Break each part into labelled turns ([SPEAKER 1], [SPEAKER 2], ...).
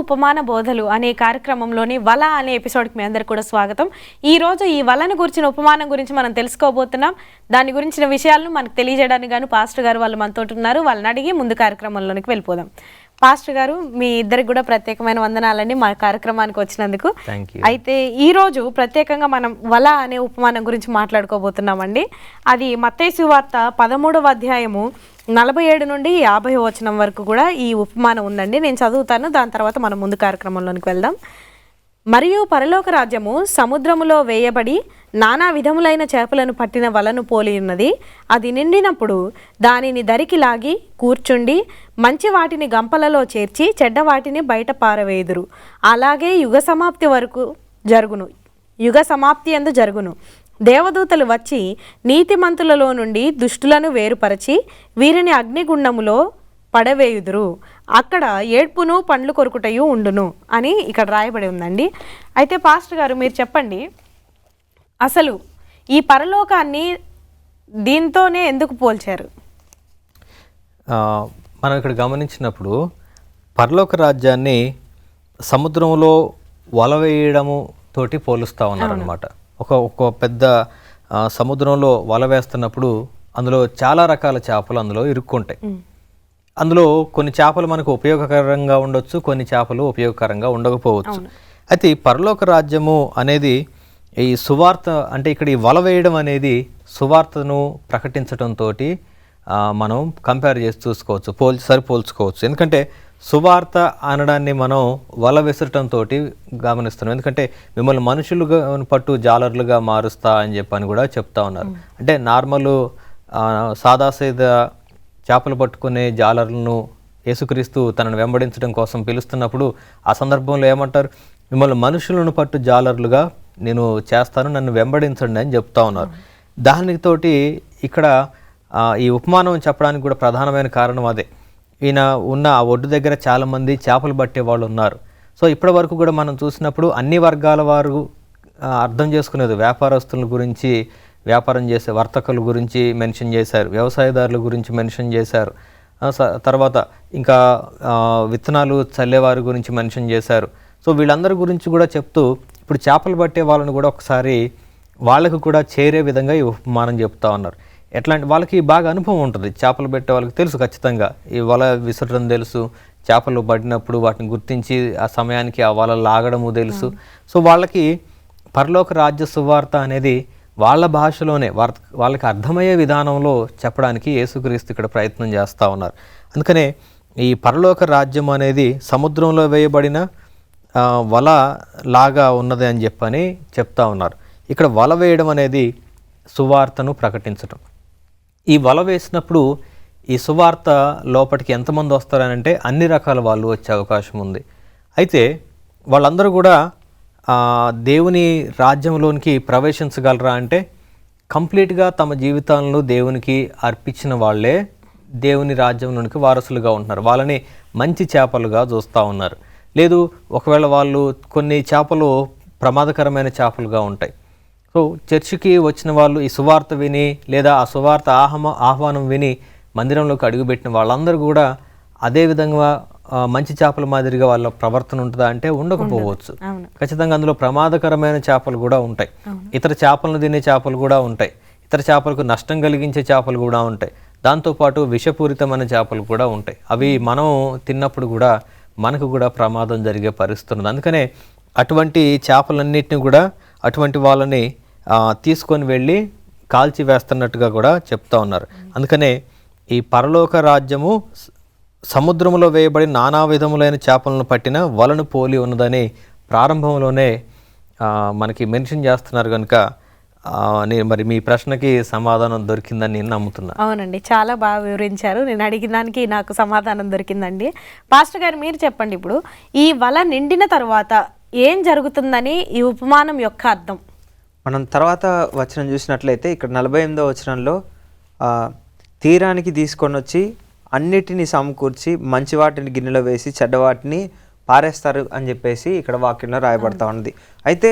[SPEAKER 1] ఉపమాన బోధలు అనే కార్యక్రమంలోని వల అనే ఎపిసోడ్కి మీ అందరికి కూడా స్వాగతం. ఈరోజు ఈ వలను గురించిన ఉపమానం గురించి మనం తెలుసుకోబోతున్నాం. దాని గురించిన విషయాలను మనకు తెలియజేయడానికి గాను పాస్టర్ గారు వాళ్ళు మనతో ఉన్నారు. వాళ్ళని అడిగి ముందు కార్యక్రమంలోనికి వెళ్ళిపోదాం. పాస్టర్ గారు, మీ ఇద్దరికి కూడా ప్రత్యేకమైన వందనాలండి మా కార్యక్రమానికి వచ్చినందుకు. అయితే ఈరోజు ప్రత్యేకంగా మనం వల అనే ఉపమానం గురించి మాట్లాడుకోబోతున్నామండి. అది మత్తయి సువార్త 13వ అధ్యాయము 47 నుండి 50 వచనం వరకు కూడా ఈ ఉపమానం ఉందండి. నేను చదువుతాను, దాని తర్వాత మనం ముందు కార్యక్రమంలోనికి వెళ్దాం. మరియు పరలోక రాజ్యము సముద్రములో వేయబడి నానా విధములైన చేపలను పట్టిన వలను పోలి ఉన్నది. అది నిండినప్పుడు దానిని దరికి లాగి కూర్చుండి మంచి వాటిని గంపలలో చేర్చి చెడ్డ వాటిని బయట పారవేయుదురు. అలాగే యుగ సమాప్తి యందు జరుగును. దేవదూతలు వచ్చి నీతిమంతులలో నుండి దుష్టులను వేరుపరచి వీరిని అగ్నిగుండములో పడవేయుదురు. అక్కడ ఏడ్పును పండ్లు కొరుకుటయు ఉండును అని ఇక్కడ రాయబడి ఉందండి. అయితే పాస్టర్ గారు, మీరు చెప్పండి, అసలు ఈ పరలోకాన్ని దీంతోనే ఎందుకు పోల్చారు?
[SPEAKER 2] మనం ఇక్కడ గమనించినప్పుడు పరలోక రాజ్యాన్ని సముద్రంలో వల వేయడము తోటి పోలుస్తూ ఉన్నారనమాట. ఒక పెద్ద సముద్రంలో వల వేస్తున్నప్పుడు అందులో చాలా రకాల చేపలు అందులో ఇరుక్కుంటాయి. అందులో కొన్ని చేపలు మనకు ఉపయోగకరంగా ఉండొచ్చు, కొన్ని చేపలు ఉపయోగకరంగా ఉండకపోవచ్చు. అయితే ఈ పరలోక రాజ్యము అనేది ఈ సువార్త, అంటే ఇక్కడ ఈ వల వేయడం అనేది సువార్తను ప్రకటించడంతో మనం కంపేర్ చేసి చూసుకోవచ్చు, సరిపోల్చుకోవచ్చు. ఎందుకంటే సువార్త అనడాన్ని మనం వల విసరటంతో గమనిస్తున్నాం. ఎందుకంటే మిమ్మల్ని మనుషులుగా పట్టు జాలర్లుగా మారుస్తా అని చెప్పని కూడా చెప్తా ఉన్నారు. అంటే నార్మల్ సాదాసీదా చేపలు పట్టుకునే జాలర్లను యేసుక్రీస్తు తనను వెంబడించడం కోసం పిలుస్తున్నప్పుడు ఆ సందర్భంలో ఏమంటారు? మిమ్మల్ని మనుషులను పట్టు జాలర్లుగా నేను చేస్తాను, నన్ను వెంబడించండి అని చెప్తా ఉన్నారు. దానితోటి ఇక్కడ ఈ ఉపమానం చెప్పడానికి కూడా ప్రధానమైన కారణం అదే. ఈయన ఉన్న ఆ ఒడ్డు దగ్గర చాలామంది చేపలు పట్టే వాళ్ళు ఉన్నారు. సో ఇప్పటి వరకు కూడా మనం చూసినప్పుడు అన్ని వర్గాల వారు అర్థం చేసుకునేది, వ్యాపారస్తుల గురించి, వ్యాపారం చేసే వర్తకుల గురించి మెన్షన్ చేశారు, వ్యవసాయదారుల గురించి మెన్షన్ చేశారు, తర్వాత ఇంకా విత్తనాలు చల్లేవారి గురించి మెన్షన్ చేశారు. సో వీళ్ళందరి గురించి కూడా చెప్తూ ఇప్పుడు చేపలు పట్టే వాళ్ళని కూడా ఒకసారి వాళ్ళకు కూడా చేరే విధంగా ఈ ఉపమానం చెప్తా ఉన్నారు. ఎట్లాంటి వాళ్ళకి బాగా అనుభవం ఉంటుంది, చేపలు పెట్టే వాళ్ళకి తెలుసు, ఖచ్చితంగా ఈ వల విసరడం తెలుసు, చేపలు పడినప్పుడు వాటిని గుర్తించి ఆ సమయానికి ఆ వల లాగడము తెలుసు. సో వాళ్ళకి పరలోక రాజ్య సువార్త అనేది వాళ్ళ భాషలోనే వాళ్ళకి అర్థమయ్యే విధానంలో చెప్పడానికి యేసుక్రీస్తు ఇక్కడ ప్రయత్నం చేస్తూ ఉన్నారు. అందుకనే ఈ పరలోక రాజ్యం అనేది సముద్రంలో వేయబడిన వల లాగా ఉన్నది అని చెప్పని చెప్తా ఉన్నారు. ఇక్కడ వల వేయడం అనేది సువార్తను ప్రకటించడం. ఈ వల వేసినప్పుడు ఈ సువార్త లోపలికి ఎంతమంది వస్తారనంటే అన్ని రకాల వాళ్ళు వచ్చే అవకాశం ఉంది. అయితే వాళ్ళందరూ కూడా దేవుని రాజ్యంలోనికి ప్రవేశించగలరా అంటే కంప్లీట్గా తమ జీవితాలను దేవునికి అర్పించిన వాళ్ళే దేవుని రాజ్యంలోనికి వారసులుగా ఉంటున్నారు. వాళ్ళని మంచి చేపలుగా చూస్తూ ఉన్నారు. లేదు, ఒకవేళ వాళ్ళు కొన్ని చేపలు ప్రమాదకరమైన చేపలుగా ఉంటాయి. సో చర్చికి వచ్చిన వాళ్ళు ఈ సువార్త విని లేదా ఆ సువార్త ఆహ్వానం విని మందిరంలోకి అడుగుపెట్టిన వాళ్ళందరూ కూడా అదే విధంగా మంచి చేపల మాదిరిగా వాళ్ళ ప్రవర్తన ఉంటుందా అంటే ఉండకపోవచ్చు. ఖచ్చితంగా అందులో ప్రమాదకరమైన చేపలు కూడా ఉంటాయి, ఇతర చేపలను తినే చేపలు కూడా ఉంటాయి, ఇతర చేపలకు నష్టం కలిగించే చేపలు కూడా ఉంటాయి, దాంతోపాటు విషపూరితమైన చేపలు కూడా ఉంటాయి. అవి మనం తిన్నప్పుడు కూడా మనకు కూడా ప్రమాదం జరిగే పరిస్థితి ఉంది. అందుకనే అటువంటి చేపలన్నిటిని కూడా అటువంటి వాళ్ళని తీసుకొని వెళ్ళి కాల్చి వేస్తున్నట్టుగా కూడా చెప్తా ఉన్నారు. అందుకనే ఈ పరలోక రాజ్యము సముద్రంలో వేయబడి నానా విధములైన చేపలను పట్టిన వలను పోలి ఉన్నదని ప్రారంభంలోనే మనకి మెన్షన్ చేస్తున్నారు. కనుక మరి మీ ప్రశ్నకి సమాధానం దొరికిందని నేను నమ్ముతున్నా.
[SPEAKER 1] అవునండి, చాలా బాగా వివరించారు. నేను అడిగిన దానికి నాకు సమాధానం దొరికిందండి. పాస్టర్ గారు, మీరు చెప్పండి, ఇప్పుడు ఈ వల నిండిన తర్వాత ఏం జరుగుతుందని ఈ ఉపమానం యొక్క అర్థం?
[SPEAKER 3] మనం తర్వాత వచనం చూసినట్లయితే ఇక్కడ 48వ వచనంలో తీరానికి తీసుకొని వచ్చి అన్నిటినీ సమకూర్చి మంచి వాటిని గిన్నెలో వేసి చెడ్డవాటిని పారేస్తారు అని చెప్పేసి ఇక్కడ వాక్యంలో రాయబడతా ఉన్నది. అయితే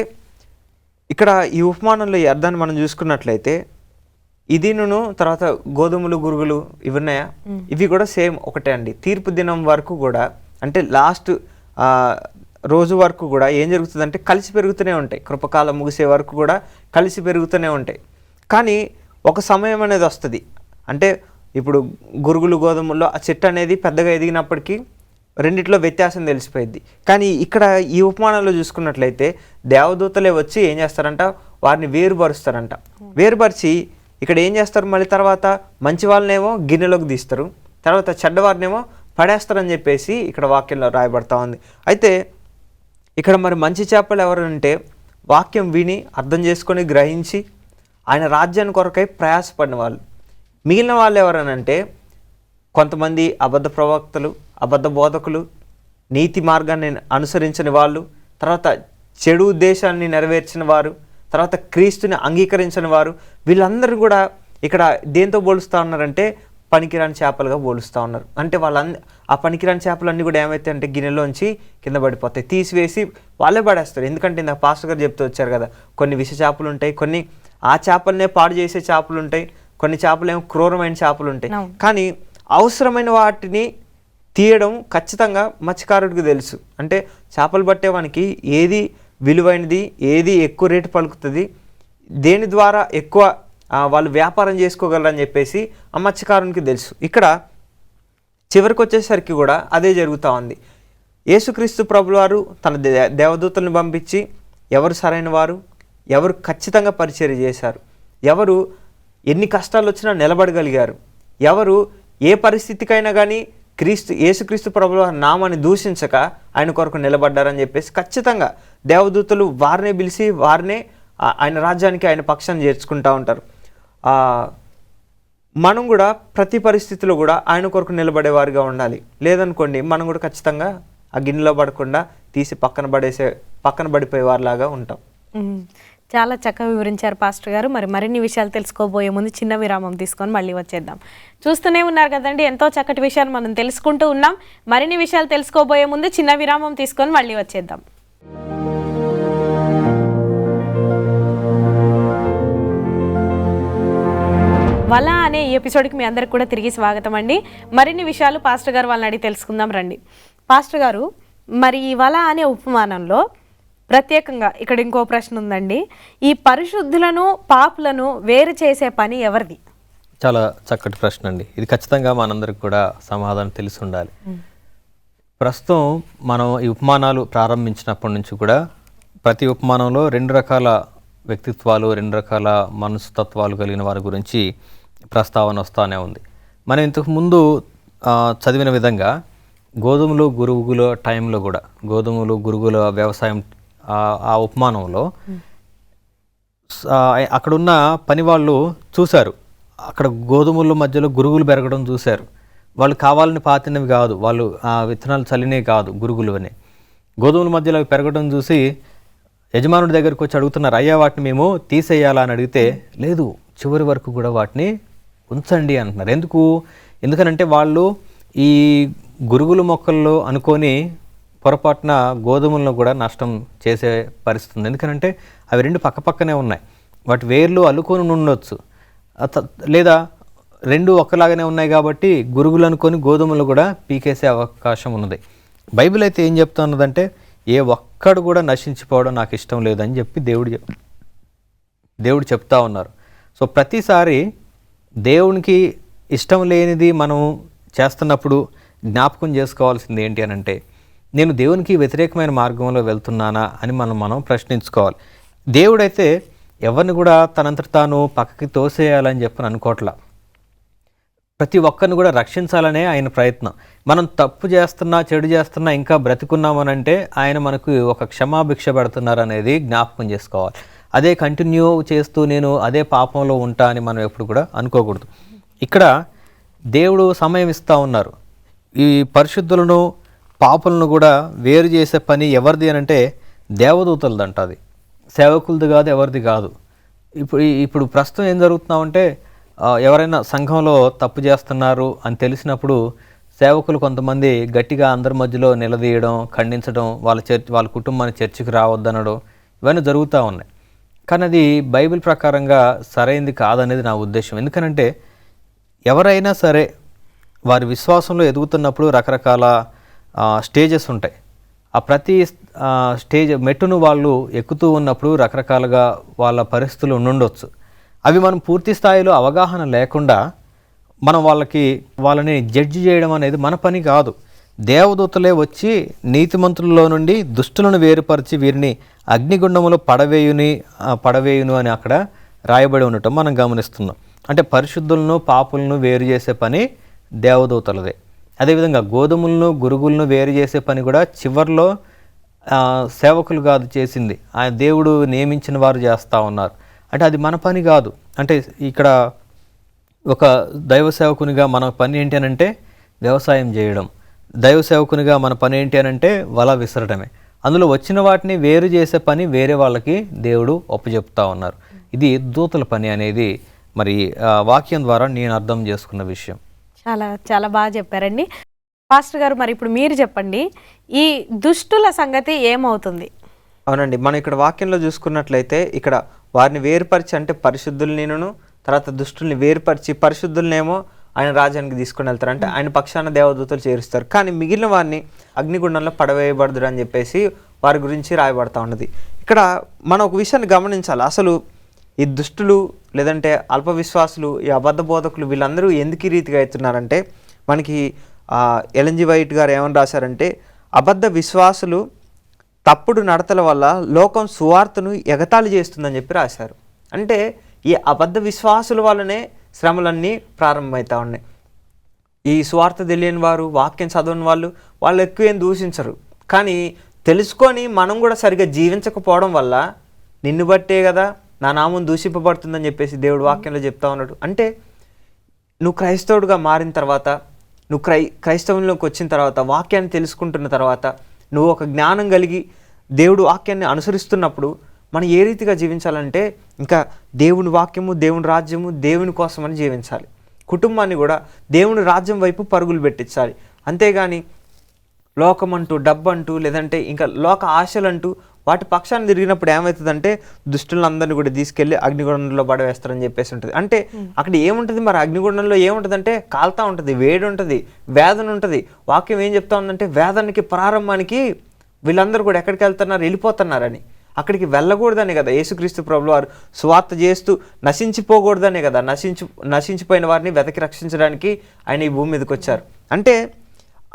[SPEAKER 3] ఇక్కడ ఈ ఉపమానంలో ఈ అర్థాన్ని మనం చూసుకున్నట్లయితే ఇదిను తర్వాత గోధుమలు గురుగులు ఇవి ఉన్నాయా, ఇవి కూడా సేమ్ ఒకటే అండి. తీర్పు దినం వరకు కూడా, అంటే లాస్ట్ రోజు వరకు కూడా ఏం జరుగుతుందంటే కలిసి పెరుగుతూనే ఉంటాయి. కృపకాలం ముగిసే వరకు కూడా కలిసి పెరుగుతూనే ఉంటాయి. కానీ ఒక సమయం అనేది వస్తుంది, అంటే ఇప్పుడు గురుగులు గోధుమల్లో ఆ చెట్టు అనేది పెద్దగా ఎదిగినప్పటికీ రెండిట్లో వ్యత్యాసం తెలిసిపోయింది. కానీ ఇక్కడ ఈ ఉపమానంలో చూసుకున్నట్లయితే దేవదూతలే వచ్చి ఏం చేస్తారంట, వారిని వేరుపరుస్తారంట. వేరుపరిచి ఇక్కడ ఏం చేస్తారు, మళ్ళీ తర్వాత మంచి వాళ్ళనేమో గిన్నెలోకి తీస్తారు, తర్వాత చెడ్డవారినేమో పడేస్తారని చెప్పేసి ఇక్కడ వాక్యంలో రాయబడతా ఉంది. అయితే ఇక్కడ మరి మంచి చేపలు ఎవరంటే వాక్యం విని అర్థం చేసుకొని గ్రహించి ఆయన రాజ్యాన్ని కొరకై ప్రయాసపడిన వాళ్ళు. మిగిలిన వాళ్ళు ఎవరనంటే కొంతమంది అబద్ధ ప్రవక్తలు, అబద్ధ బోధకులు, నీతి మార్గాన్ని అనుసరించని వాళ్ళు, తర్వాత చెడు ఉద్దేశాన్ని నెరవేర్చిన వారు, తర్వాత క్రీస్తుని అంగీకరించని వారు. వీళ్ళందరూ కూడా ఇక్కడ దేంతో పోలుస్తూ ఉన్నారంటే పనికిరాని చేపలుగా పోలుస్తూ ఉన్నారు. అంటే ఆ పనికిరాని చేపలన్నీ కూడా ఏమైతే అంటే గిన్నెలోంచి కింద పడిపోతాయి, తీసివేసి వాళ్ళే పడేస్తారు. ఎందుకంటే ఇందాక పాస్టర్ గారు చెప్తూ వచ్చారు కదా, కొన్ని విష చేపలు ఉంటాయి, కొన్ని ఆ చేపలనే పాడు చేసే చేపలు ఉంటాయి, కొన్ని చేపలు ఏమో క్రూరమైన చేపలు ఉంటాయి. కానీ అవసరమైన వాటిని తీయడం ఖచ్చితంగా మత్స్యకారుడికి తెలుసు. అంటే చేపలు పట్టేవానికి ఏది విలువైనది, ఏది ఎక్కువ రేటు పలుకుతుంది, దేని ద్వారా ఎక్కువ వాళ్ళు వ్యాపారం చేసుకోగలరని చెప్పేసి ఆ మత్స్యకారునికి తెలుసు. ఇక్కడ చివరికి వచ్చేసరికి కూడా అదే జరుగుతూ ఉంది. యేసుక్రీస్తు ప్రభుల వారు తన దేవదూతలను పంపించి ఎవరు సరైన వారు, ఎవరు ఖచ్చితంగా పరిచర్య చేశారు, ఎవరు ఎన్ని కష్టాలు వచ్చినా నిలబడగలిగారు, ఎవరు ఏ పరిస్థితికైనా కానీ యేసుక్రీస్తు ప్రభుల నామాన్ని దూషించక ఆయన కొరకు నిలబడ్డారని చెప్పేసి ఖచ్చితంగా దేవదూతలు వారినే పిలిచి వారినే ఆయన రాజ్యానికి ఆయన పక్షాన్ని చేర్చుకుంటూ ఉంటారు. మనం కూడా ప్రతి పరిస్థితిలో కూడా ఆయన కొరకు నిలబడేవారిగా ఉండాలి. లేదనుకోండి మనం కూడా ఖచ్చితంగా ఆ గిన్నెలో పడకుండా తీసి పక్కన పడిపోయేవారిలాగా ఉంటాం.
[SPEAKER 1] చాలా చక్కగా వివరించారు పాస్టర్ గారు. మరిన్ని విషయాలు తెలుసుకోబోయే ముందు చిన్న విరామం తీసుకొని మళ్ళీ వచ్చేద్దాం. చూస్తూనే ఉన్నారు కదండి, ఎంతో చక్కటి విషయాలు మనం తెలుసుకుంటూ ఉన్నాం. మరిన్ని విషయాలు తెలుసుకోబోయే ముందు చిన్న విరామం తీసుకొని మళ్ళీ వచ్చేద్దాం. వల అనే ఈ ఎపిసోడ్కి మీ అందరికి కూడా తిరిగి స్వాగతం అండి. మరిన్ని విషయాలు పాస్టర్ గారు వాళ్ళని అడిగి తెలుసుకుందాం రండి. పాస్టర్ గారు, మరి ఈ వల అనే ఉపమానంలో ప్రత్యేకంగా ఇక్కడ ఇంకో ప్రశ్న ఉందండి. ఈ పరిశుద్ధులను పాపులను వేరు చేసే పని ఎవరిది?
[SPEAKER 2] చాలా చక్కటి ప్రశ్న అండి. ఇది ఖచ్చితంగా మనందరికి కూడా సమాధానం తెలిసి ఉండాలి. ప్రస్తుతం మనం ఈ ఉపమానాలు ప్రారంభించినప్పటి నుంచి కూడా ప్రతి ఉపమానంలో 2 రకాల వ్యక్తిత్వాలు, 2 రకాల మనస్తత్వాలు కలిగిన వారి గురించి ప్రస్తావన వస్తూనే ఉంది. మనం ఇంతకుముందు చదివిన విధంగా గోధుమలు గురుగుల టైంలో కూడా, గోధుమలు గురుగుల వ్యవసాయం ఆ ఉపమానంలో అక్కడున్న పని వాళ్ళు చూశారు, అక్కడ గోధుమల మధ్యలో గురుగులు పెరగడం చూశారు. వాళ్ళు కావాలని పాతినవి కాదు, వాళ్ళు ఆ విత్తనాలు చల్లినే కాదు, గురుగులు అని గోధుమల మధ్యలో పెరగడం చూసి యజమానుడి దగ్గరికి వచ్చి అడుగుతున్నారు, అయ్యా వాటిని మేము తీసేయాలా అని అడిగితే లేదు, చివరి వరకు కూడా వాటిని ఉంచండి అంటున్నారు. ఎందుకనంటే వాళ్ళు ఈ గురుగుల మొక్కల్లో అనుకొని పొరపాటున గోధుమలను కూడా నష్టం చేసే పరిస్థితి ఉంది. ఎందుకంటే అవి 2 పక్కపక్కనే ఉన్నాయి, వాటి వేర్లు అల్లుకొని ఉండొచ్చు, లేదా 2 ఒక్కలాగానే ఉన్నాయి కాబట్టి గురుగులు అనుకొని గోధుమలు కూడా పీకేసే అవకాశం ఉన్నది. బైబిల్ అయితే ఏం చెప్తున్నదంటే ఏ ఒక్కడు కూడా నశించిపోవడం నాకు ఇష్టం లేదని చెప్పి దేవుడు చెప్తా ఉన్నారు. సో ప్రతిసారి దేవునికి ఇష్టం లేనిది మనం చేస్తున్నప్పుడు జ్ఞాపకం చేసుకోవాల్సింది ఏంటి అని అంటే, నేను దేవునికి వ్యతిరేకమైన మార్గంలో వెళ్తున్నానా అని మనం ప్రశ్నించుకోవాలి. దేవుడైతే ఎవరిని కూడా తనంతట తాను పక్కకి తోసేయాలని చెప్పని అనుకోవట్లా, ప్రతి ఒక్కరిని కూడా రక్షించాలనే ఆయన ప్రయత్నం. మనం తప్పు చేస్తున్నా, చెడు చేస్తున్నా, ఇంకా బ్రతికున్నామనంటే ఆయన మనకు ఒక క్షమాభిక్ష పెడుతున్నారు అనేది జ్ఞాపకం చేసుకోవాలి. అదే కంటిన్యూ చేస్తూ నేను అదే పాపంలో ఉంటా అని మనం ఎప్పుడు కూడా అనుకోకూడదు. ఇక్కడ దేవుడు సమయం ఇస్తూ ఉన్నారు. ఈ పరిశుద్ధులను పాపులను కూడా వేరు చేసే పని ఎవరిది అని అంటే దేవదూతలది అంట, అది సేవకులది కాదు, ఎవరిది కాదు. ఇప్పుడు ప్రస్తుతం ఏం జరుగుతున్నామంటే ఎవరైనా సంఘంలో తప్పు చేస్తున్నారు అని తెలిసినప్పుడు సేవకులు కొంతమంది గట్టిగా అందరి మధ్యలో నిలదీయడం, ఖండించడం, వాళ్ళ కుటుంబాన్ని చర్చికి రావద్దనడం, ఇవన్నీ జరుగుతూ ఉన్నాయి. కానీ అది బైబిల్ ప్రకారంగా సరైనది కాదనేది నా ఉద్దేశం. ఎందుకనంటే ఎవరైనా సరే వారి విశ్వాసంలో ఎదుగుతున్నప్పుడు రకరకాల స్టేజెస్ ఉంటాయి. ఆ ప్రతి స్టేజ్ మెట్టును వాళ్ళు ఎక్కుతూ ఉన్నప్పుడు రకరకాలుగా వాళ్ళ పరిస్థితులు ఉండుండొచ్చు. అవి మనం పూర్తి స్థాయిలో అవగాహన లేకుండా మనం వాళ్ళని జడ్జి చేయడం అనేది మన పని కాదు. దేవదూతలే వచ్చి నీతిమంతులలో నుండి దుష్టులను వేరుపరిచి వీరిని అగ్నిగుండములో పడవేయును అని అక్కడ రాయబడి ఉండటం మనం గమనిస్తున్నాం. అంటే పరిశుద్ధులను పాపులను వేరు చేసే పని దేవదూతలదే. అదేవిధంగా గోధుమలను గురుగులను వేరు చేసే పని కూడా చివర్లో సేవకులు కాదు చేసింది, ఆయన దేవుడు నియమించిన వారు చేస్తూ ఉన్నారు. అంటే అది మన పని కాదు. అంటే ఇక్కడ ఒక దైవ సేవకునిగా మన పని ఏంటి అనంటే వ్యవసాయం చేయడం, దైవ సేవకునిగా మన పని ఏంటి అనంటే వల విసరడమే. అందులో వచ్చిన వాటిని వేరు చేసే పని వేరే వాళ్ళకి దేవుడు ఒప్పచెప్తా ఉన్నారు. ఇది దూతల పని అనేది మరి వాక్యం ద్వారా నేను అర్థం చేసుకున్న విషయం.
[SPEAKER 1] చాలా చాలా బాగా చెప్పారండి పాస్టర్ గారు. మరి ఇప్పుడు మీరు చెప్పండి, ఈ దుష్టుల సంగతి ఏమవుతుంది?
[SPEAKER 3] అవునండి, మనం ఇక్కడ వాక్యంలో చూసుకున్నట్లయితే ఇక్కడ వారిని వేరుపరిచి అంటే పరిశుద్ధులనిను, తర్వాత దుష్టుల్ని వేరుపరిచి పరిశుద్ధులనేమో ఆయన రాజ్యానికి తీసుకుని వెళ్తారు, అంటే ఆయన పక్షాన దేవదూతలు చేరుస్తారు. కానీ మిగిలిన వారిని అగ్నిగుండంలో పడవేయబడదురు అని చెప్పేసి వారి గురించి రాయబడతా ఉన్నది. ఇక్కడ మనం ఒక విషయాన్ని గమనించాలి. అసలు ఈ దుష్టులు లేదంటే అల్ప విశ్వాసులు, ఈ అబద్ధ బోధకులు వీళ్ళందరూ ఎందుకు ఈ రీతిగా అవుతున్నారంటే, మనకి ఎల్ఎన్జి వైట్ గారు ఏమని రాశారంటే, అబద్ధ విశ్వాసులు తప్పుడు నడతల వల్ల లోకం సువార్తను ఎగతాళి చేస్తుందని చెప్పి రాశారు. అంటే ఈ అబద్ధ విశ్వాసుల వల్లనే శ్రమలన్నీ ప్రారంభమవుతా ఉన్నాయి. ఈ సువార్త తెలియని వారు, వాక్యం చదవని వాళ్ళు ఎక్కువ ఏం దూషించరు. కానీ తెలుసుకొని మనం కూడా సరిగ్గా జీవించకపోవడం వల్ల నిన్ను బట్టే కదా నా నామం దూషింపబడుతుందని చెప్పేసి దేవుడు వాక్యంలో చెప్తా ఉన్నాడు. అంటే నువ్వు క్రైస్తవుడుగా మారిన తర్వాత, నువ్వు క్రైస్తవంలోకి వచ్చిన తర్వాత, వాక్యాన్ని తెలుసుకుంటున్న తర్వాత, నువ్వు ఒక జ్ఞానం కలిగి దేవుడు వాక్యాన్ని అనుసరిస్తున్నప్పుడు మనం ఏ రీతిగా జీవించాలంటే, ఇంకా దేవుని వాక్యము, దేవుని రాజ్యము, దేవుని కోసమని జీవించాలి. కుటుంబాన్ని కూడా దేవుని రాజ్యం వైపు పరుగులు పెట్టించాలి. అంతేగాని లోకమంటూ, డబ్బంటూ, లేదంటే ఇంకా లోక ఆశలంటూ వాటి పక్షాన్ని తిరిగినప్పుడు ఏమవుతుందంటే దుష్టులందరినీ కూడా తీసుకెళ్ళి అగ్నిగుండంలో పడవేస్తారని చెప్పేసి ఉంటుంది. అంటే అక్కడ ఏముంటుంది మరి అగ్నిగుండంలో ఏముంటుందంటే కాలుతా ఉంటుంది, వేడి ఉంటుంది, వేదన ఉంటుంది. వాక్యం ఏం చెప్తా ఉందంటే వేదనకి ప్రారంభానికి వీళ్ళందరూ కూడా ఎక్కడికి వెళ్తున్నారు, వెళ్ళిపోతున్నారని. అక్కడికి వెళ్ళకూడదనే కదా యేసుక్రీస్తు ప్రభువు వారు సువార్త చేస్తూ నశించిపోకూడదనే కదా నశించిపోయిన వారిని వెతకి రక్షించడానికి ఆయన ఈ భూమి మీదకి వచ్చారు. అంటే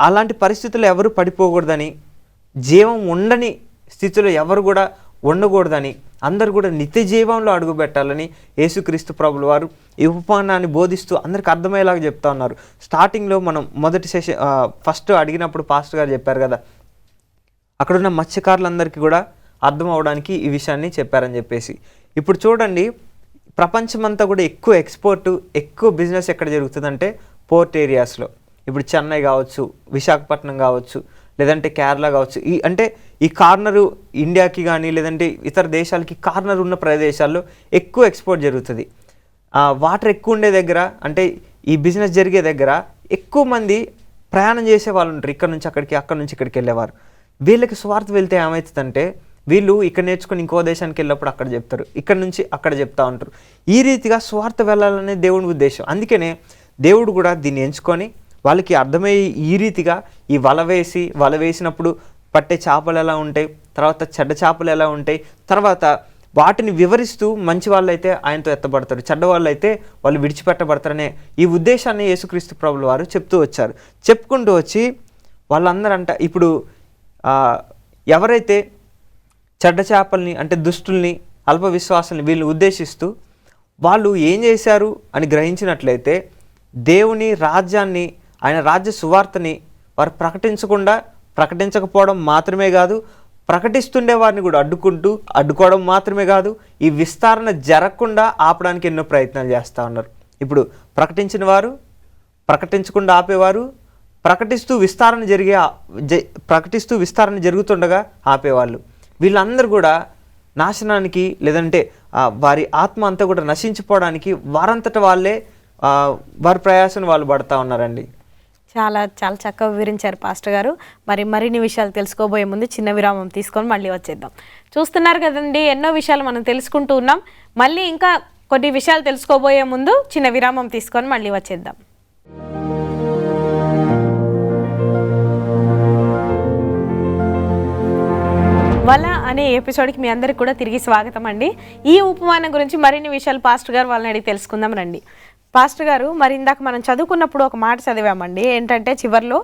[SPEAKER 3] అలాంటి పరిస్థితుల్లో ఎవరు పడిపోకూడదని, జీవం ఉండని స్థితిలో ఎవరు కూడా ఉండకూడదని, అందరు కూడా నిత్య జీవంలో అడుగుపెట్టాలని యేసుక్రీస్తు ప్రభుల వారు ఈ ఉపమానాన్ని బోధిస్తూ అందరికి అర్థమయ్యేలాగా చెప్తా ఉన్నారు. స్టార్టింగ్లో మనం మొదటి ఫస్ట్ అడిగినప్పుడు పాస్టర్ గారు చెప్పారు కదా, అక్కడున్న మత్స్యకారులందరికీ కూడా అర్థం అవడానికి ఈ విషయాన్ని చెప్పారని చెప్పేసి. ఇప్పుడు చూడండి, ప్రపంచమంతా కూడా ఎక్కువ బిజినెస్ ఎక్కడ జరుగుతుందంటే పోర్ట్ ఏరియాస్లో. ఇప్పుడు చెన్నై కావచ్చు, విశాఖపట్నం కావచ్చు, లేదంటే కేరళ కావచ్చు. ఈ కార్నరు ఇండియాకి కానీ లేదంటే ఇతర దేశాలకి కార్నర్ ఉన్న ప్రదేశాల్లో ఎక్కువ ఎక్స్పోర్ట్ జరుగుతుంది. వాటర్ ఎక్కువ ఉండే దగ్గర, అంటే ఈ బిజినెస్ జరిగే దగ్గర ఎక్కువ మంది ప్రయాణం చేసే వాళ్ళు ఉంటారు. ఇక్కడ నుంచి అక్కడికి, అక్కడ నుంచి ఇక్కడికి వెళ్ళేవారు. వీళ్ళకి స్వార్థ వెళ్తే ఏమవుతుందంటే, వీళ్ళు ఇక్కడ నేర్చుకుని ఇంకో దేశానికి వెళ్ళినప్పుడు అక్కడ చెప్తారు, ఇక్కడ నుంచి అక్కడ చెప్తా ఉంటారు. ఈ రీతిగా స్వార్థ వెళ్ళాలనే దేవుని ఉద్దేశం. అందుకనే దేవుడు కూడా దీన్ని ఎంచుకొని వాళ్ళకి అర్థమయ్యే ఈ రీతిగా ఈ వల వేసినప్పుడు పట్టే చేపలు ఎలా ఉంటాయి, తర్వాత చెడ్డ చేపలు ఎలా ఉంటాయి, తర్వాత వాటిని వివరిస్తూ మంచి వాళ్ళైతే ఆయనతో ఎత్తబడతారు, చెడ్డ వాళ్ళు అయితే వాళ్ళు విడిచిపెట్టబడతారనే ఈ ఉద్దేశాన్ని యేసుక్రీస్తు ప్రభుల వారు చెప్తూ వచ్చారు. చెప్పుకుంటూ వచ్చి వాళ్ళందరంట ఇప్పుడు ఎవరైతే చెడ్డ చేపల్ని అంటే దుష్టుల్ని, అల్ప విశ్వాసాలని వీళ్ళని ఉద్దేశిస్తూ వాళ్ళు ఏం చేశారు అని గ్రహించినట్లయితే, దేవుని రాజ్యాన్ని, ఆయన రాజ్య సువార్తని వారు ప్రకటించకపోవడం మాత్రమే కాదు, ప్రకటిస్తుండే వారిని కూడా అడ్డుకోవడం మాత్రమే కాదు, ఈ విస్తరణ జరగకుండా ఆపడానికి ఎన్నో ప్రయత్నాలు చేస్తూ ఉన్నారు. ఇప్పుడు ప్రకటించిన వారు, ప్రకటించకుండా ఆపేవారు, ప్రకటిస్తూ విస్తరణ జరుగుతుండగా ఆపేవాళ్ళు, వీళ్ళందరూ కూడా నాశనానికి లేదంటే వారి ఆత్మ అంతా కూడా నశించిపోవడానికి వారంతట వాళ్ళే వారి ప్రయాసం వాళ్ళు పడతా ఉన్నారండి.
[SPEAKER 1] చాలా చాలా చక్కగా వివరించారు పాస్టర్ గారు. మరిన్ని విషయాలు తెలుసుకోబోయే ముందు చిన్న విరామం తీసుకొని మళ్ళీ వచ్చేద్దాం. చూస్తున్నారు కదండి, ఎన్నో విషయాలు మనం తెలుసుకుంటూ ఉన్నాం. మళ్ళీ ఇంకా కొన్ని విషయాలు తెలుసుకోబోయే ముందు చిన్న విరామం తీసుకొని మళ్ళీ వచ్చేద్దాం. వల అనే ఎపిసోడ్కి మీ అందరికి కూడా తిరిగి స్వాగతం అండి. ఈ ఉపమానం గురించి మరిన్ని విషయాలు పాస్టర్ గారు వాళ్ళని అడిగి తెలుసుకుందాం రండి. పాస్టర్ గారు, మరి ఇందాక మనం చదువుకున్నప్పుడు ఒక మాట చదివామండి, ఏంటంటే చివర్లో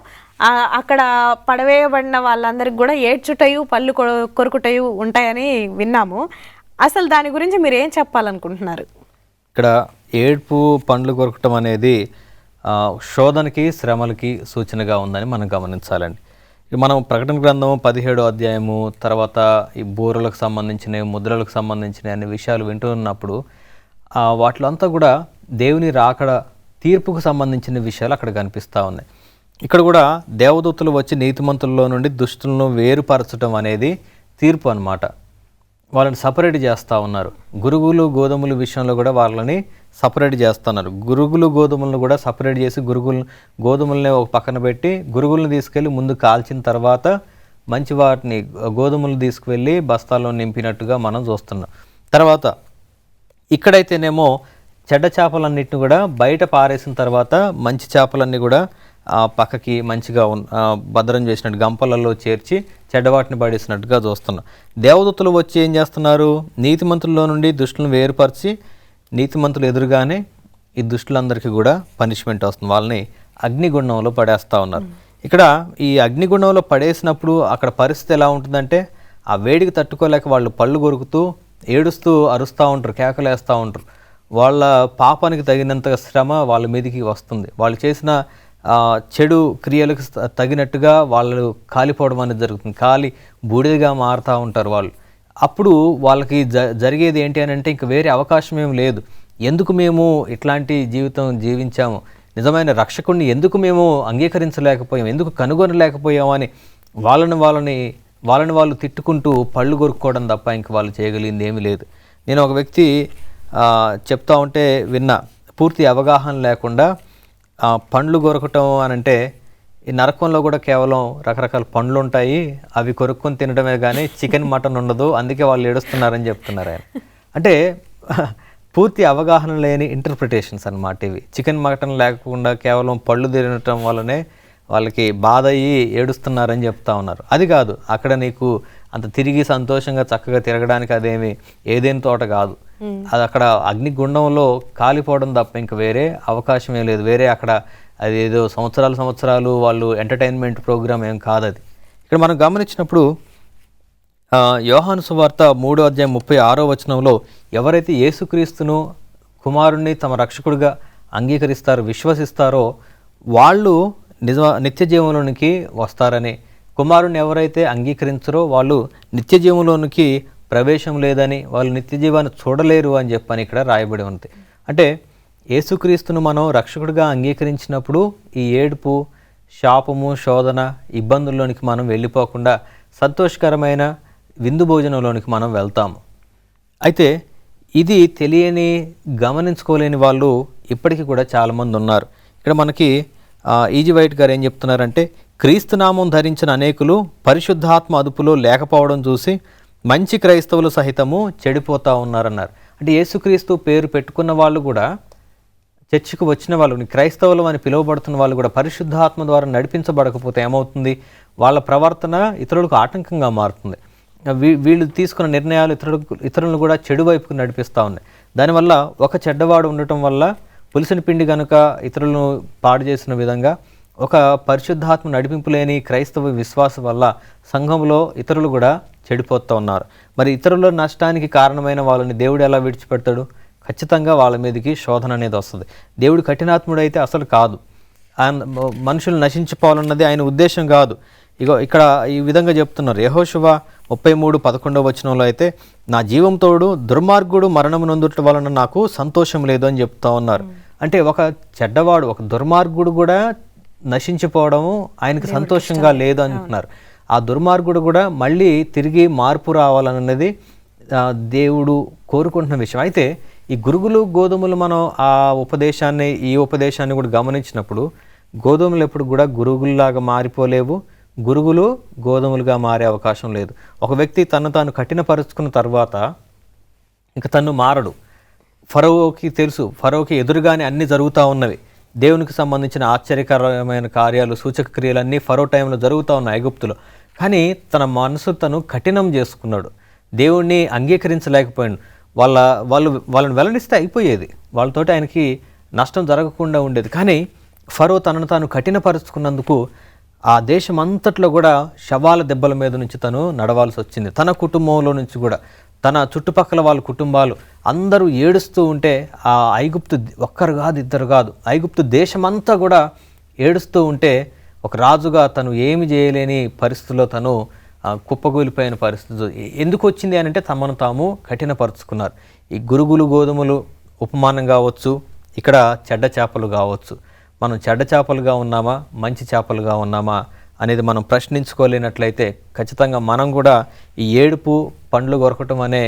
[SPEAKER 1] అక్కడ పడవేయబడిన వాళ్ళందరికి కూడా ఏడ్చుటయు పళ్ళు కొరుకుటయు ఉంటాయని విన్నాము. అసలు దాని గురించి మీరు ఏం చెప్పాలనుకుంటున్నారు?
[SPEAKER 2] ఇక్కడ ఏడ్పు పండ్లు కొరకటం అనేది శోధనకి శ్రమలకి సూచనగా ఉందని మనం గమనించాలండి. మనం ప్రకటన గ్రంథం 17వ అధ్యాయము తర్వాత ఈ బూరలకు సంబంధించినవి, ముద్రలకు సంబంధించిన అన్ని విషయాలు వింటూ ఉన్నప్పుడు వాటిలో అంతా కూడా దేవుని రాకడ తీర్పుకు సంబంధించిన విషయాలు అక్కడ కనిపిస్తూ ఉన్నాయి. ఇక్కడ కూడా దేవదూతలు వచ్చి నీతిమంతుల్లో నుండి దుష్టులను వేరుపరచడం అనేది తీర్పు అన్నమాట. వాళ్ళని సపరేట్ చేస్తూ ఉన్నారు. గురుగులు గోధుమల విషయంలో కూడా వాళ్ళని సపరేట్ చేస్తున్నారు. గురుగులు గోధుమలను కూడా సపరేట్ చేసి గోధుమల్ని ఒక పక్కన పెట్టి గురుగులను తీసుకెళ్ళి ముందు కాల్చిన తర్వాత మంచి వాటిని గోధుమలు తీసుకువెళ్ళి బస్తాల్లో నింపినట్టుగా మనం చూస్తున్నాం. తర్వాత ఇక్కడైతేనేమో చెడ్డ చేపలన్నిటిని కూడా బయట పారేసిన తర్వాత మంచి చేపలన్నీ కూడా పక్కకి మంచిగా భద్రం చేసినట్టు గంపలలో చేర్చి చెడ్డవాటిని పడేసినట్టుగా చూస్తున్నాం. దేవదూతలు వచ్చి ఏం చేస్తున్నారు? నీతిమంతుల్లో నుండి దుష్టులను వేరుపరిచి నీతిమంతులు ఎదురుగానే ఈ దుష్టులందరికీ కూడా పనిష్మెంట్ వస్తుంది. వాళ్ళని అగ్నిగుండంలో పడేస్తూ ఉన్నారు. ఇక్కడ ఈ అగ్నిగుండంలో పడేసినప్పుడు అక్కడ పరిస్థితి ఎలా ఉంటుందంటే, ఆ వేడికి తట్టుకోలేక వాళ్ళు పళ్ళు కొరుకుతూ ఏడుస్తూ అరుస్తూ ఉంటారు, కేకలేస్తూ ఉంటారు. వాళ్ళ పాపానికి తగినంత శ్రమ వాళ్ళ మీదకి వస్తుంది. వాళ్ళు చేసిన చెడు క్రియలకు తగినట్టుగా వాళ్ళు కాలిపోవడం అనేది జరుగుతుంది. కాలి బూడిదగా మారుతూ ఉంటారు వాళ్ళు. అప్పుడు వాళ్ళకి జరిగేది ఏంటి అని అంటే, ఇంక వేరే అవకాశం ఏం లేదు. ఎందుకు మేము ఇట్లాంటి జీవితం జీవించాము, నిజమైన రక్షకుడిని ఎందుకు మేము అంగీకరించలేకపోయాం, ఎందుకు కనుగొనలేకపోయాము అని వాళ్ళని వాళ్ళు తిట్టుకుంటూ పళ్ళు కొరుక్కోవడం తప్ప ఇంక వాళ్ళు చేయగలిగింది ఏమీ లేదు. నేను ఒక వ్యక్తి చెప్తా ఉంటే విన్నా, పూర్తి అవగాహన లేకుండా పండ్లు కొరకటం అని అంటే, ఈ నరకంలో కూడా కేవలం రకరకాల పండ్లు ఉంటాయి, అవి కొరుక్కొని తినడమే కానీ చికెన్ మటన్ ఉండదు, అందుకే వాళ్ళు ఏడుస్తున్నారని చెప్తున్నారు ఆయన. అంటే పూర్తి అవగాహన లేని ఇంటర్ప్రిటేషన్స్ అన్నమాట ఇవి. చికెన్ మటన్ లేకుండా కేవలం పళ్ళు తినటం వల్లనే వాళ్ళకి బాధ అయ్యి ఏడుస్తున్నారని చెప్తా ఉన్నారు. అది కాదు, అక్కడ నీకు అంత తిరిగి సంతోషంగా చక్కగా తిరగడానికి అదేమి ఏదేని తోట కాదు. అది అక్కడ అగ్నిగుండంలో కాలిపోవడం తప్ప ఇంకా వేరే అవకాశమే లేదు. వేరే అక్కడ అది ఏదో సంవత్సరాలు వాళ్ళు ఎంటర్టైన్మెంట్ ప్రోగ్రామ్ ఏం కాదు అది. ఇక్కడ మనం గమనించినప్పుడు యోహాను సువార్త 3వ అధ్యాయం 36వ వచనంలో ఎవరైతే యేసుక్రీస్తును కుమారుణ్ణి తమ రక్షకుడిగా అంగీకరిస్తారో, విశ్వసిస్తారో వాళ్ళు నిత్య జీవంలోనికి వస్తారని, కుమారుని ఎవరైతే అంగీకరించరో వాళ్ళు నిత్య జీవంలోనికి ప్రవేశం లేదని, వాళ్ళు నిత్య జీవాన్ని చూడలేరు అని చెప్పని ఇక్కడ రాయబడి ఉంది. అంటే యేసుక్రీస్తును మనం రక్షకుడిగా అంగీకరించినప్పుడు ఈ ఏడుపు, శాపము, శోధన, ఇబ్బందుల్లోనికి మనం వెళ్ళిపోకుండా సంతోషకరమైన విందు భోజనంలోనికి మనం వెళ్తాము. అయితే ఇది తెలియని, గమనించుకోలేని వాళ్ళు ఇప్పటికీ కూడా చాలామంది ఉన్నారు. ఇక్కడ మనకి ఈజీ వైట్ గారు ఏం చెప్తున్నారంటే, క్రీస్తునామం ధరించిన అనేకులు పరిశుద్ధాత్మ అదుపులో లేకపోవడం చూసి మంచి క్రైస్తవులు సహితము చెడిపోతూ ఉన్నారన్నారు. అంటే యేసుక్రీస్తు పేరు పెట్టుకున్న వాళ్ళు కూడా, చర్చికి వచ్చిన వాళ్ళు, క్రైస్తవులు అని పిలువబడుతున్న వాళ్ళు కూడా పరిశుద్ధాత్మ ద్వారా నడిపించబడకపోతే ఏమవుతుంది? వాళ్ళ ప్రవర్తన ఇతరులకు ఆటంకంగా మారుతుంది. వీళ్ళు తీసుకున్న నిర్ణయాలు ఇతరులను కూడా చెడు వైపుకు నడిపిస్తూ ఉన్నాయి. దానివల్ల ఒక చెడ్డవాడు ఉండటం వల్ల పులిసిన పిండి కనుక ఇతరులను పాడు చేసిన విధంగా ఒక పరిశుద్ధాత్మ నడిపింపు లేని క్రైస్తవ విశ్వాసం వల్ల సంఘంలో ఇతరులు కూడా చెడిపోతూ ఉన్నారు. మరి ఇతరుల నష్టానికి కారణమైన వాళ్ళని దేవుడు ఎలా విడిచిపెడతాడు? ఖచ్చితంగా వాళ్ళ మీదకి శోధన అనేది వస్తుంది. దేవుడు కఠినాత్ముడు అయితే అసలు కాదు. ఆయన మనుషులు నశించిపోవాలన్నది ఆయన ఉద్దేశం కాదు. ఇక్కడ ఈ విధంగా చెప్తున్నారు. యెహోషువ 33:11 వచనంలో అయితే, నా జీవం తోడు దుర్మార్గుడు మరణం నొందుట వలన నాకు సంతోషం లేదు అని చెప్తా ఉన్నారు. అంటే ఒక చెడ్డవాడు, ఒక దుర్మార్గుడు కూడా నశించిపోవడము ఆయనకు సంతోషంగా లేదు అంటున్నారు. ఆ దుర్మార్గుడు కూడా మళ్ళీ తిరిగి మార్పు రావాలన్నది దేవుడు కోరుకుంటున్న విషయం. అయితే ఈ గురుగులు గోధుమలు మనం ఈ ఉపదేశాన్ని కూడా గమనించినప్పుడు, గోధుమలు ఎప్పుడు కూడా గురుగుల్లాగా మారిపోలేవు, గురుగులు గోధుమలుగా మారే అవకాశం లేదు. ఒక వ్యక్తి తను తాను కఠినపరుచుకున్న తర్వాత ఇంక తను మారడు. ఫరోకి తెలుసు, ఫరోకి ఎదురుగానే అన్నీ జరుగుతూ ఉన్నవి. దేవునికి సంబంధించిన ఆశ్చర్యకరమైన కార్యాలు, సూచక క్రియలు అన్నీ ఫరో టైంలో జరుగుతూ ఉన్నాయి ఐగుప్తులో. కానీ తన మనసు తను కఠినం చేసుకున్నాడు, దేవుణ్ణి అంగీకరించలేకపోయాడు. వాళ్ళని వెల్లడిస్తే అయిపోయేది, వాళ్ళతోటి ఆయనకి నష్టం జరగకుండా ఉండేది. కానీ ఫరో తనను తాను కఠినపరుచుకున్నందుకు ఆ దేశం అంతట్లో కూడా శవాల దెబ్బల మీద నుంచి తను నడవాల్సి వచ్చింది. తన కుటుంబంలో నుంచి కూడా, తన చుట్టుపక్కల వాళ్ళ కుటుంబాలు అందరూ ఏడుస్తూ ఉంటే, ఆ ఐగుప్తు ఒక్కరు కాదు ఇద్దరు కాదు, ఐగుప్తు దేశమంతా కూడా ఏడుస్తూ ఉంటే, ఒక రాజుగా తను ఏమి చేయలేని పరిస్థితుల్లో తను కుప్పకూలిపోయిన పరిస్థితి ఎందుకు వచ్చింది అని అంటే తమను తాము కఠినపరుచుకున్నారు. ఈ గురుగులు గోధుమలు ఉపమానం కావచ్చు, ఇక్కడ చెడ్డ చేపలు కావచ్చు. మనం చెడ్డ చేపలుగా ఉన్నామా, మంచి చేపలుగా ఉన్నామా అనేది మనం ప్రశ్నించుకోలేనట్లయితే ఖచ్చితంగా మనం కూడా ఈ ఏడుపు పండ్లు కొరకటం అనే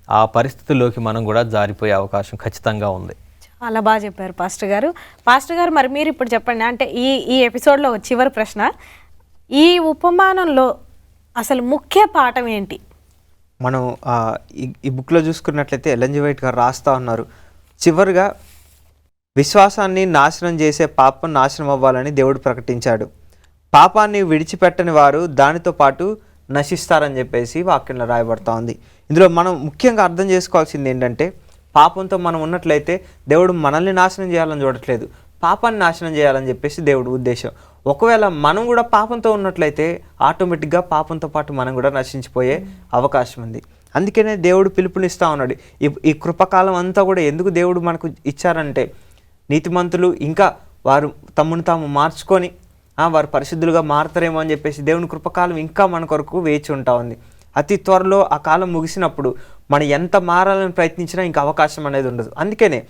[SPEAKER 2] ఆ పరిస్థితుల్లోకి మనం కూడా జారిపోయే అవకాశం ఖచ్చితంగా ఉంది.
[SPEAKER 1] చాలా బాగా చెప్పారు పాస్టర్ గారు. మరి మీరు ఇప్పుడు చెప్పండి, అంటే ఈ ఎపిసోడ్లో చివరి ప్రశ్న, ఈ ఉపమానంలో అసలు ముఖ్య పాఠం ఏంటి?
[SPEAKER 3] మనం ఈ బుక్లో చూసుకున్నట్లయితే ఎల్ఎన్జి వైట్ గారు రాస్తూ ఉన్నారు, చివరిగా విశ్వాసాన్ని నాశనం చేసే పాపం నాశనం అవ్వాలని దేవుడు ప్రకటించాడు. పాపాన్ని విడిచిపెట్టని వారు దానితో పాటు నశిస్తారని చెప్పేసి వాక్యంలో రాయబడతా ఉంది. ఇందులో మనం ముఖ్యంగా అర్థం చేసుకోవాల్సింది ఏంటంటే, పాపంతో మనం ఉన్నట్లయితే దేవుడు మనల్ని నాశనం చేయాలని చూడట్లేదు, పాపాన్ని నాశనం చేయాలని చెప్పేసి దేవుడు ఉద్దేశం. ఒకవేళ మనం కూడా పాపంతో ఉన్నట్లయితే ఆటోమేటిక్గా పాపంతో పాటు మనం కూడా నశించిపోయే అవకాశం ఉంది. అందుకనే దేవుడు పిలుపునిస్తూ ఉన్నాడు. ఈ కృపకాలం అంతా కూడా ఎందుకు దేవుడు మనకు ఇచ్చారంటే, నీతిమంతులు ఇంకా వారు తమను తాము మార్చుకొని వారు పరిశుద్ధులుగా మారుతారేమో అని చెప్పేసి దేవుని కృపకాలం ఇంకా మన కొరకు వేచి ఉంటా ఉంది. అతి త్వరలో ఆ కాలం ముగిసినప్పుడు మనం ఎంత మారాలని ప్రయత్నించినా ఇంకా అవకాశం అనేది ఉండదు. అందుకనే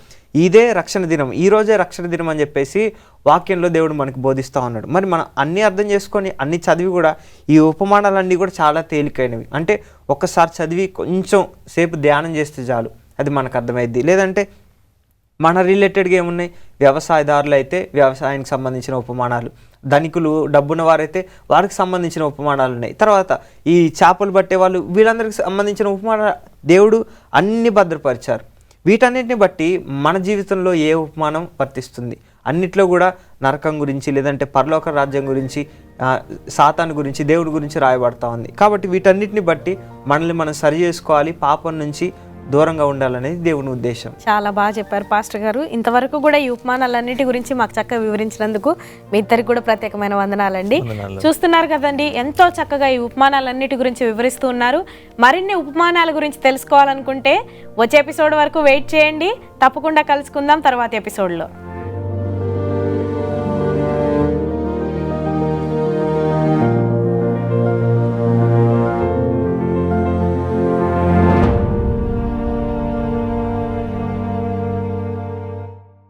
[SPEAKER 3] ఇదే రక్షణ దినం, ఈరోజే రక్షణ దినం అని చెప్పేసి వాక్యంలో దేవుడు మనకు బోధిస్తూ ఉన్నాడు. మరి మనం అన్నీ అర్థం చేసుకొని అన్ని చదివి కూడా ఈ ఉపమానాలన్నీ కూడా చాలా తేలికైనవి. అంటే ఒక్కసారి చదివి కొంచెం సేపు ధ్యానం చేస్తే చాలు, అది మనకు అర్థమైద్ది. లేదంటే మన రిలేటెడ్గా ఏమున్నాయి, వ్యవసాయదారులు అయితే వ్యవసాయానికి సంబంధించిన ఉపమానాలు, ధనికులు డబ్బున్న వారైతే వారికి సంబంధించిన ఉపమానాలు ఉన్నాయి. తర్వాత ఈ చేపలు పట్టే వాళ్ళు, వీళ్ళందరికీ సంబంధించిన ఉపమానాలు దేవుడు అన్ని భద్రపరిచారు. వీటన్నిటిని బట్టి మన జీవితంలో ఏ ఉపమానం వర్తిస్తుంది, అన్నిట్లో కూడా నరకం గురించి లేదంటే పరలోక రాజ్యం గురించి, సాతాను గురించి, దేవుడి గురించి రాయబడతా ఉంది. కాబట్టి వీటన్నిటిని బట్టి మనల్ని మనం సరి చేసుకోవాలి, పాపం నుంచి దూరంగా ఉండాలనేది దేవుని ఉద్దేశం.
[SPEAKER 1] చాలా బాగా చెప్పారు పాస్టర్ గారు. ఇంతవరకు కూడా ఈ ఉపమానాలన్నిటి గురించి మాకు చక్కగా వివరించినందుకు మీ ఇద్దరికి కూడా ప్రత్యేకమైన వందనాలండి. చూస్తున్నారు కదండి, ఎంతో చక్కగా ఈ ఉపమానాలన్నిటి గురించి వివరిస్తూ ఉన్నారు. మరిన్ని ఉపమానాల గురించి తెలుసుకోవాలనుకుంటే వచ్చే ఎపిసోడ్ వరకు వెయిట్ చేయండి. తప్పకుండా కలుసుకుందాం తర్వాత ఎపిసోడ్లో.